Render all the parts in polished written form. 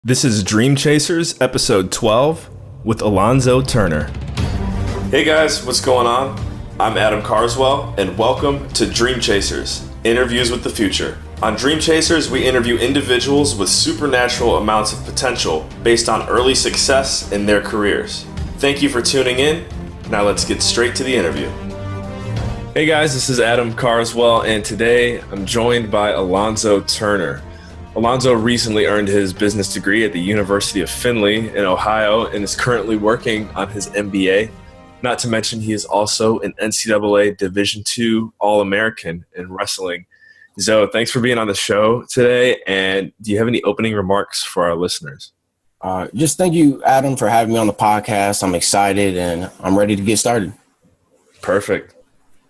This is Dream Chasers, episode 12, with Alonzo Turner. Hey guys, what's going on? I'm Adam Carswell, and welcome to Dream Chasers, Interviews with the Future. On Dream Chasers, we interview individuals with supernatural amounts of potential based on early success in their careers. Thank you for tuning in. Now let's get straight to the interview. Hey guys, this is Adam Carswell, and today I'm joined by Alonzo Turner. Alonzo recently earned his business degree at the University of Findlay in Ohio and is currently working on his MBA. Not to mention, he is also an NCAA Division II All-American in wrestling. Zo, thanks for being on the show today. And do you have any opening remarks for our listeners? Just thank you, Adam, for having me on the podcast. I'm excited and I'm ready to get started. Perfect.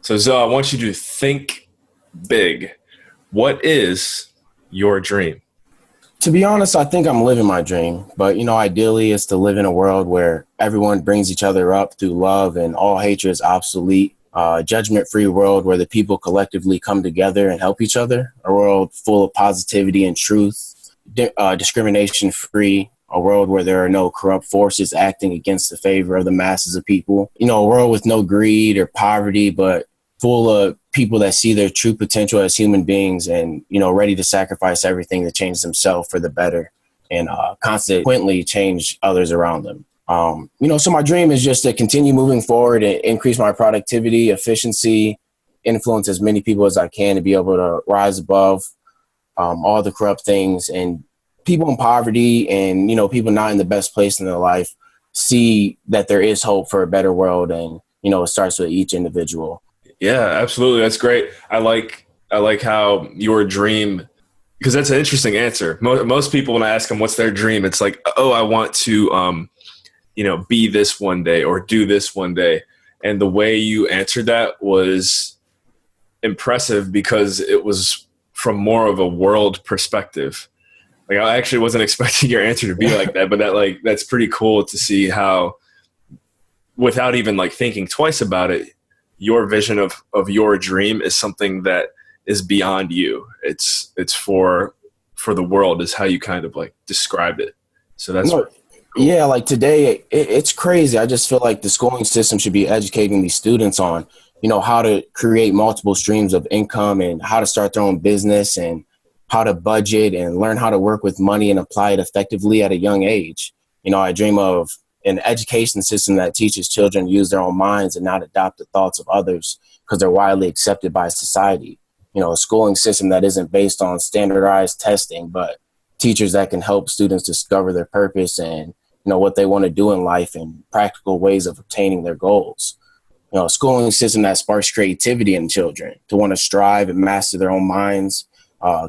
So, Zo, I want you to think big. What is your dream? To be honest, I think I'm living my dream. But, ideally it's to live in a world where everyone brings each other up through love and all hatred is obsolete. Judgment-free world where the people collectively come together and help each other. A world full of positivity and truth. Discrimination-free. A world where there are no corrupt forces acting against the favor of the masses of people. A world with no greed or poverty, but full of people that see their true potential as human beings and, ready to sacrifice everything to change themselves for the better and consequently change others around them. So my dream is just to continue moving forward and increase my productivity, efficiency, influence as many people as I can to be able to rise above all the corrupt things, and people in poverty and, people not in the best place in their life see that there is hope for a better world. And, it starts with each individual. Yeah, absolutely. That's great. I like how your dream, because that's an interesting answer. Most people, when I ask them what's their dream, it's like, oh, I want to, be this one day or do this one day. And the way you answered that was impressive because it was from more of a world perspective. Like, I actually wasn't expecting your answer to be like that, but that's pretty cool to see how, without even thinking twice about it, your vision of your dream is something that is beyond you. It's for the world is how you kind of described it. So that's today it's crazy. I just feel like the schooling system should be educating these students on, how to create multiple streams of income and how to start their own business and how to budget and learn how to work with money and apply it effectively at a young age. I dream of an education system that teaches children to use their own minds and not adopt the thoughts of others because they're widely accepted by society. A schooling system that isn't based on standardized testing, but teachers that can help students discover their purpose and, what they want to do in life and practical ways of obtaining their goals. A schooling system that sparks creativity in children to want to strive and master their own minds,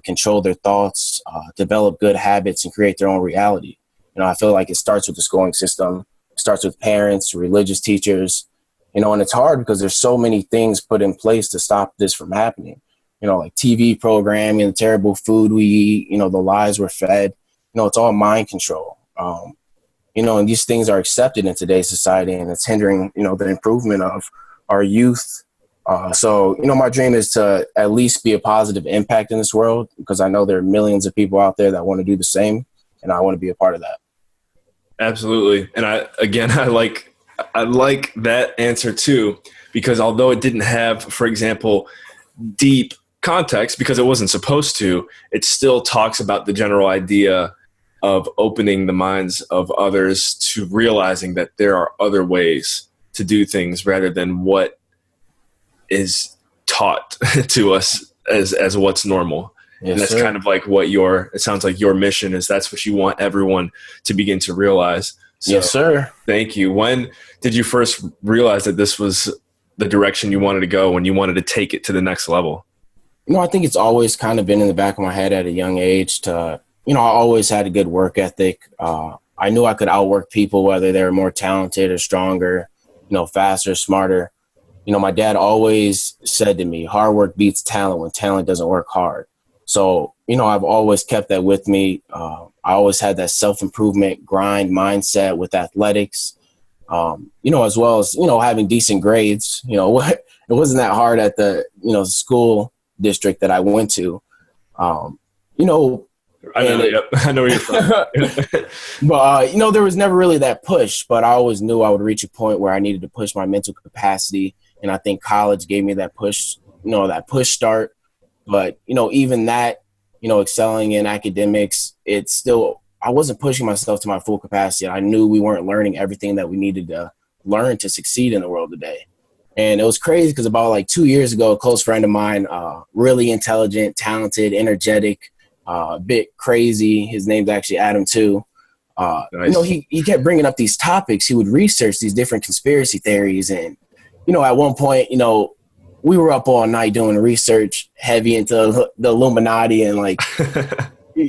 control their thoughts, develop good habits and create their own reality. I feel like it starts with the schooling system. It starts with parents, religious teachers, and it's hard because there's so many things put in place to stop this from happening. Like TV programming, the terrible food we eat, the lies we're fed, it's all mind control. And these things are accepted in today's society and it's hindering, the improvement of our youth. So my dream is to at least be a positive impact in this world because I know there are millions of people out there that want to do the same. And I want to be a part of that. Absolutely. And I like that answer too, because although it didn't have, for example, deep context because it wasn't supposed to, it still talks about the general idea of opening the minds of others to realizing that there are other ways to do things rather than what is taught to us as what's normal. Yes, and that's kind of what it sounds like your mission is. That's what you want everyone to begin to realize. So, yes, sir. Thank you. When did you first realize that this was the direction you wanted to go when you wanted to take it to the next level? I think it's always kind of been in the back of my head at a young age I always had a good work ethic. I knew I could outwork people, whether they were more talented or stronger, faster, smarter. My dad always said to me, hard work beats talent when talent doesn't work hard. So, I've always kept that with me. I always had that self-improvement grind mindset with athletics, as well as, having decent grades. It wasn't that hard at the, school district that I went to. I know. Yep. I know where you're from. But, there was never really that push, but I always knew I would reach a point where I needed to push my mental capacity. And I think college gave me that push, that push start. But, even that, excelling in academics, it's still, I wasn't pushing myself to my full capacity. I knew we weren't learning everything that we needed to learn to succeed in the world today. And it was crazy because about like 2 years ago, a close friend of mine, really intelligent, talented, energetic, a bit crazy. His name's actually Adam too. Nice. He kept bringing up these topics. He would research these different conspiracy theories. And, at one point, we were up all night doing research heavy into the Illuminati and like,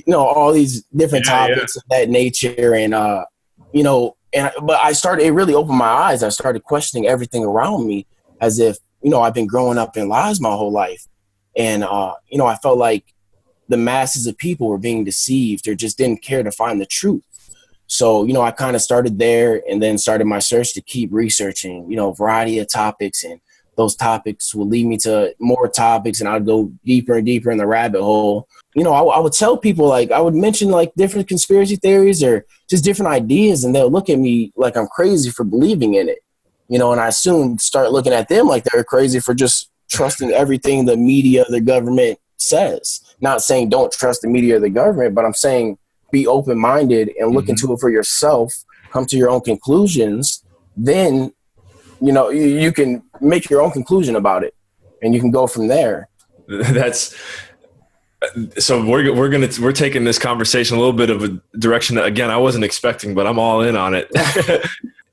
all these different topics of that nature. And, but it really opened my eyes. I started questioning everything around me as if, I've been growing up in lies my whole life. And, I felt like the masses of people were being deceived or just didn't care to find the truth. So, I kind of started there and then started my search to keep researching, a variety of topics, and those topics would lead me to more topics and I'd go deeper and deeper in the rabbit hole. I would tell people, like, I would mention like different conspiracy theories or just different ideas, and they'll look at me like I'm crazy for believing in it, and I soon start looking at them like they're crazy for just trusting everything the media, the government says. Not saying don't trust the media or the government, but I'm saying be open-minded and look into it for yourself, come to your own conclusions. Then, you can make your own conclusion about it and you can go from there. So we're taking this conversation a little bit of a direction that, again, I wasn't expecting, but I'm all in on it.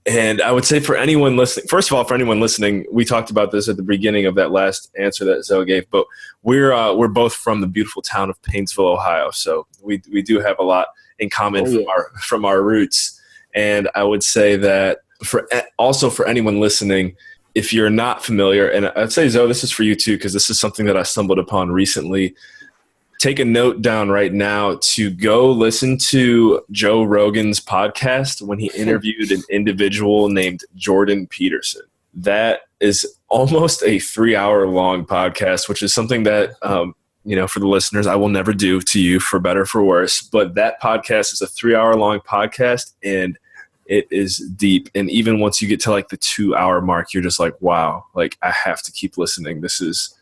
And I would say for anyone listening, we talked about this at the beginning of that last answer that Zoe gave, but we're both from the beautiful town of Painesville, Ohio. So we do have a lot in common from our roots. And I would say that for anyone listening, if you're not familiar, and I'd say, Zoe, this is for you too, because this is something that I stumbled upon recently. Take a note down right now to go listen to Joe Rogan's podcast when he interviewed an individual named Jordan Peterson. That is almost a 3-hour long podcast, which is something that, for the listeners, I will never do to you, for better or for worse. But that podcast is a 3-hour long podcast, and it is deep. And even once you get to like the 2-hour mark, you're just like, wow, like I have to keep listening. This is,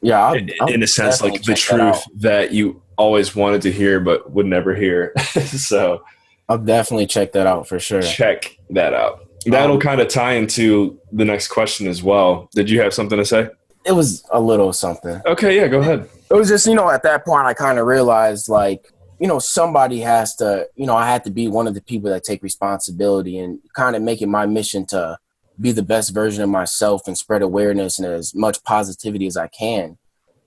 I'll in a sense, like the truth that you always wanted to hear but would never hear. So I'll definitely check that out for sure. Check that out. That'll kind of tie into the next question as well. Did you have something to say? It was a little something. Okay, yeah, go ahead. It was just, at that point I kind of realized like, somebody has to, I had to be one of the people that take responsibility and kind of make it my mission to be the best version of myself and spread awareness and as much positivity as I can,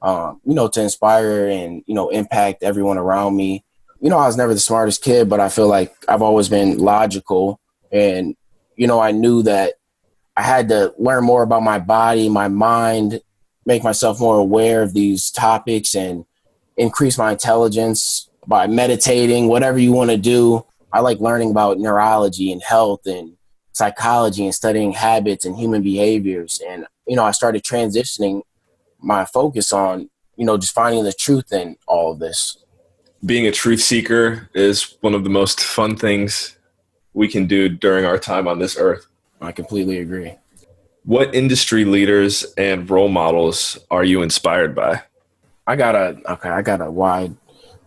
to inspire and, impact everyone around me. I was never the smartest kid, but I feel like I've always been logical. And, I knew that I had to learn more about my body, my mind, make myself more aware of these topics and increase my intelligence by meditating, whatever you want to do. I like learning about neurology and health and psychology and studying habits and human behaviors. And, I started transitioning my focus on, just finding the truth in all of this. Being a truth seeker is one of the most fun things we can do during our time on this earth. I completely agree. What industry leaders and role models are you inspired by? I got a wide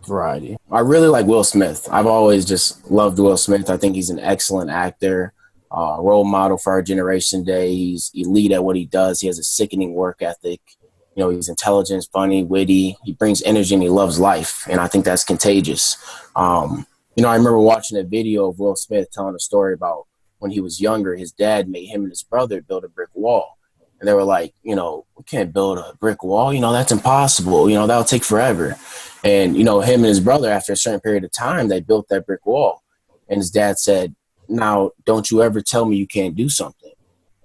variety. I really like Will Smith. I've always just loved Will Smith. I think he's an excellent actor. Role model for our generation today. He's elite at what he does. He has a sickening work ethic. He's intelligent, funny, witty. He brings energy and he loves life. And I think that's contagious. I remember watching a video of Will Smith telling a story about when he was younger, his dad made him and his brother build a brick wall. And they were like, we can't build a brick wall. That's impossible. That'll take forever. And, him and his brother, after a certain period of time, they built that brick wall. And his dad said, now, don't you ever tell me you can't do something.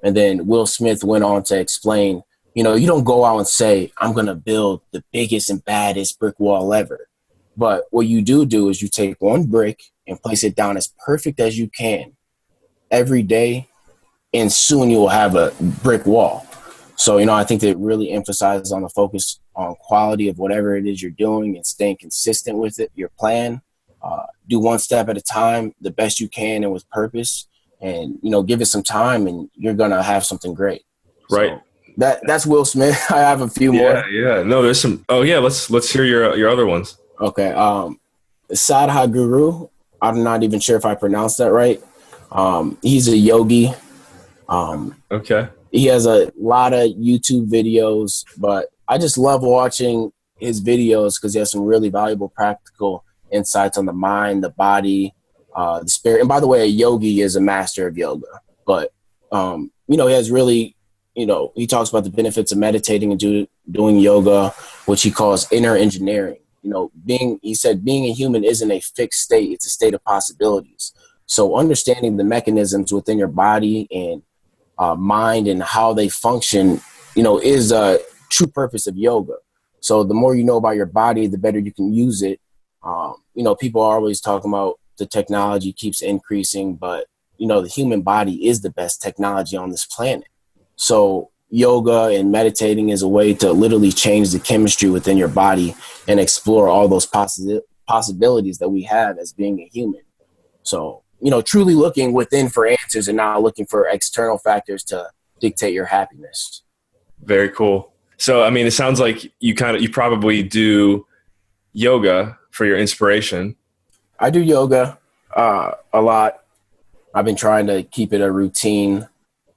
And then Will Smith went on to explain, you don't go out and say, I'm going to build the biggest and baddest brick wall ever. But what you do is you take one brick and place it down as perfect as you can every day, and soon you will have a brick wall. So, I think that it really emphasizes on the focus on quality of whatever it is you're doing and staying consistent with it, your plan. Do one step at a time, the best you can and with purpose, and, give it some time and you're going to have something great. Right. So that's Will Smith. I have a few more. Yeah. No, there's some. Oh yeah. Let's hear your other ones. Okay. Sadha Guru. I'm not even sure if I pronounced that right. He's a yogi. Okay. He has a lot of YouTube videos, but I just love watching his videos because he has some really valuable practical insights on the mind, the body, the spirit. And by the way, a yogi is a master of yoga. But, he has really, he talks about the benefits of meditating and doing yoga, which he calls inner engineering. He said being a human isn't a fixed state. It's a state of possibilities. So understanding the mechanisms within your body and mind and how they function, is a true purpose of yoga. So the more you know about your body, the better you can use it. People are always talking about the technology keeps increasing, but, the human body is the best technology on this planet. So yoga and meditating is a way to literally change the chemistry within your body and explore all those possibilities that we have as being a human. So, truly looking within for answers and not looking for external factors to dictate your happiness. Very cool. So, it sounds like you probably do yoga for your inspiration. I do yoga a lot. I've been trying to keep it a routine.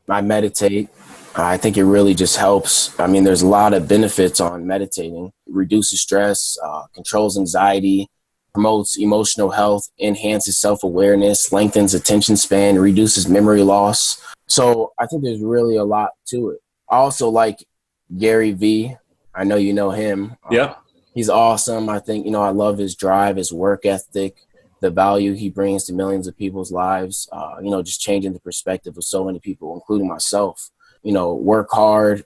I meditate. I think it really just helps. There's a lot of benefits on meditating. It reduces stress, controls anxiety, promotes emotional health, enhances self-awareness, lengthens attention span, reduces memory loss. So I think there's really a lot to it. I also like Gary Vee. I know you know him. Yeah. He's awesome. I think, I love his drive, his work ethic, the value he brings to millions of people's lives, just changing the perspective of so many people, including myself. Work hard,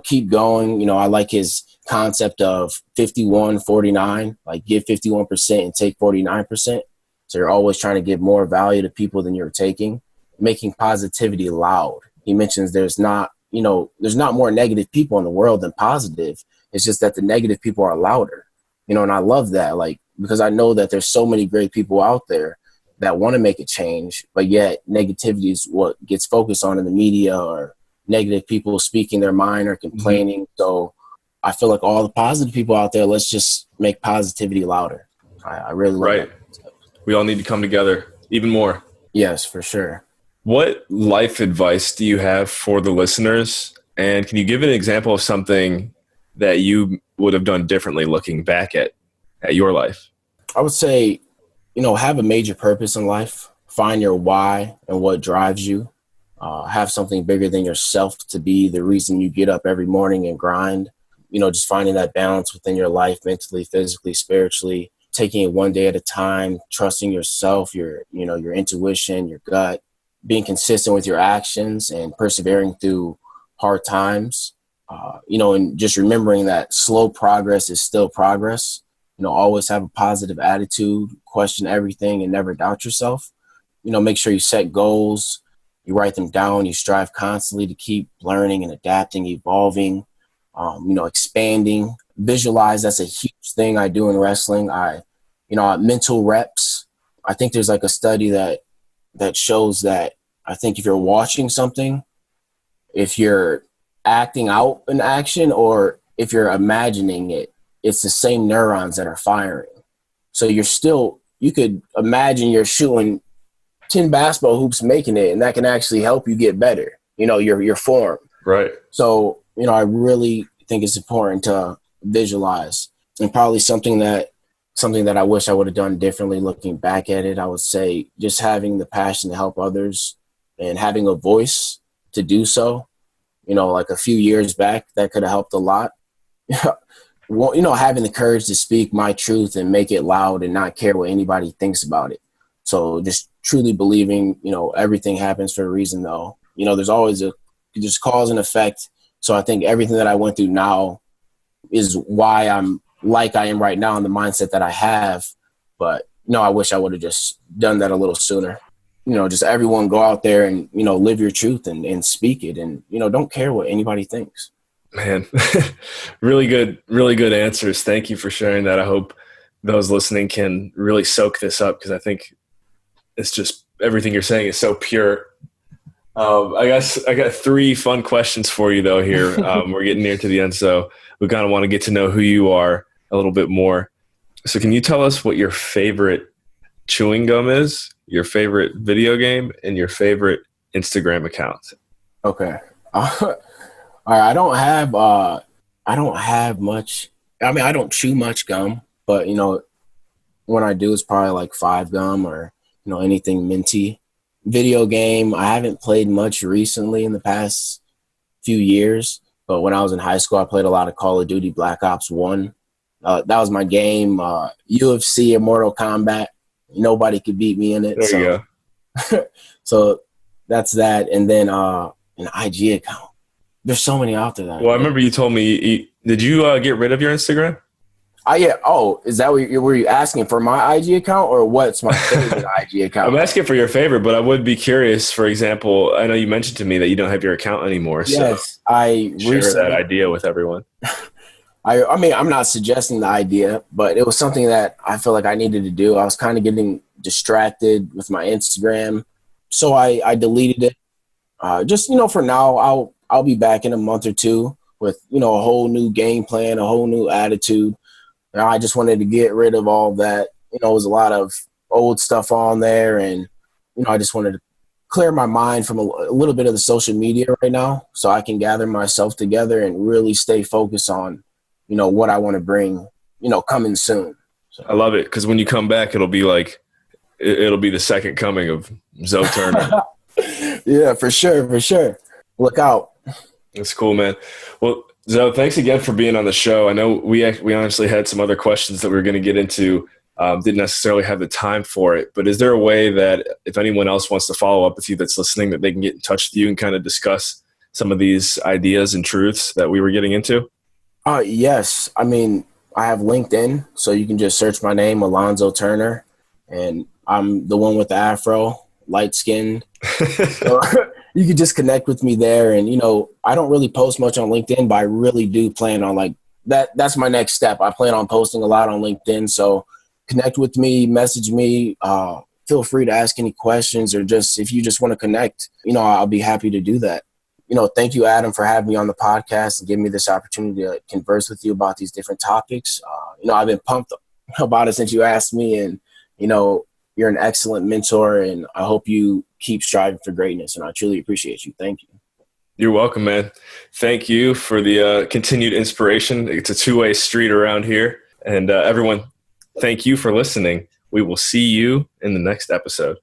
keep going. I like his concept of 51-49, like give 51% and take 49%. So you're always trying to give more value to people than you're taking, making positivity loud. He mentions there's not more negative people in the world than positive. It's just that the negative people are louder, and I love that, because I know that there's so many great people out there that want to make a change, but yet negativity is what gets focused on in the media, or negative people speaking their mind or complaining. Mm-hmm. So I feel like all the positive people out there, let's just make positivity louder. I really love right. That. We all need to come together even more. Yes, for sure. What life advice do you have for the listeners? And can you give an example of something that you would have done differently looking back at your life? I would say, have a major purpose in life. Find your why and what drives you. Have something bigger than yourself to be the reason you get up every morning and grind. Just finding that balance within your life, mentally, physically, spiritually, taking it one day at a time, trusting yourself, your intuition, your gut, being consistent with your actions and persevering through hard times. And just remembering that slow progress is still progress. Always have a positive attitude, question everything, and never doubt yourself. Make sure you set goals, you write them down, you strive constantly to keep learning and adapting, evolving, expanding. Visualize, that's a huge thing I do in wrestling. Mental reps. I think there's like a study that shows that I think if you're watching something, if you're acting out an action or if you're imagining it, it's the same neurons that are firing. So you could imagine you're shooting 10 basketball hoops, making it, and that can actually help you get better, your form. Right. So, I really think it's important to visualize, and probably something that I wish I would have done differently looking back at it. I would say just having the passion to help others and having a voice to do so, like a few years back, that could have helped a lot. Having the courage to speak my truth and make it loud and not care what anybody thinks about it. So just truly believing, everything happens for a reason, though. There's always just cause and effect. So I think everything that I went through now is why I'm like I am right now in the mindset that I have. But, I wish I would have just done that a little sooner. Just everyone go out there and, live your truth and speak it. And, don't care what anybody thinks. Man, really good answers. Thank you for sharing that. I hope those listening can really soak this up because I think it's just everything you're saying is so pure. I guess I got three fun questions for you though here. We're getting near to the end, so we kind of want to get to know who you are a little bit more. So can you tell us what your favorite chewing gum is, your favorite video game, and your favorite Instagram account? Okay. All right. I don't have much. I mean, I don't chew much gum, but when I do, it's probably like five gum or anything minty. Video game, I haven't played much recently in the past few years, but when I was in high school, I played a lot of Call of Duty Black Ops 1. That was my game. UFC and Mortal Kombat. Nobody could beat me in it. There you go. So that's that. And then an IG account. There's so many out there. Well, I remember you told me, did you get rid of your Instagram? Yeah. Oh, is that what were you asking for my IG account or what's my favorite IG account? I'm asking for your favorite, but I would be curious. For example, I know you mentioned to me that you don't have your account anymore. Yes, so I share that idea with everyone. I mean, I'm not suggesting the idea, but it was something that I feel like I needed to do. I was kind of getting distracted with my Instagram, so I deleted it. Just for now, I'll be back in a month or two with a whole new game plan, a whole new attitude. I just wanted to get rid of all that. It was a lot of old stuff on there, and I just wanted to clear my mind from a little bit of the social media right now, so I can gather myself together and really stay focused on what I want to bring coming soon. So. I love it because when you come back, it'll be like it'll be the second coming of Zoe Turner. Yeah, for sure. Look out. That's cool, man. Well, Zoe, thanks again for being on the show. I know we honestly had some other questions that we were going to get into. Didn't necessarily have the time for it, but is there a way that if anyone else wants to follow up with you that's listening, that they can get in touch with you and kind of discuss some of these ideas and truths that we were getting into? Yes. I mean, I have LinkedIn, so you can just search my name, Alonzo Turner, and I'm the one with the afro, light skinned. So you can just connect with me there. And, I don't really post much on LinkedIn, but I really do plan on like that. That's my next step. I plan on posting a lot on LinkedIn. So connect with me, message me, feel free to ask any questions or just, if you just want to connect, I'll be happy to do that. Thank you, Adam, for having me on the podcast and giving me this opportunity to converse with you about these different topics. I've been pumped about it since you asked me, and, you're an excellent mentor, and I hope you keep striving for greatness, and I truly appreciate you. Thank you. You're welcome, man. Thank you for the continued inspiration. It's a two-way street around here. And everyone, thank you for listening. We will see you in the next episode.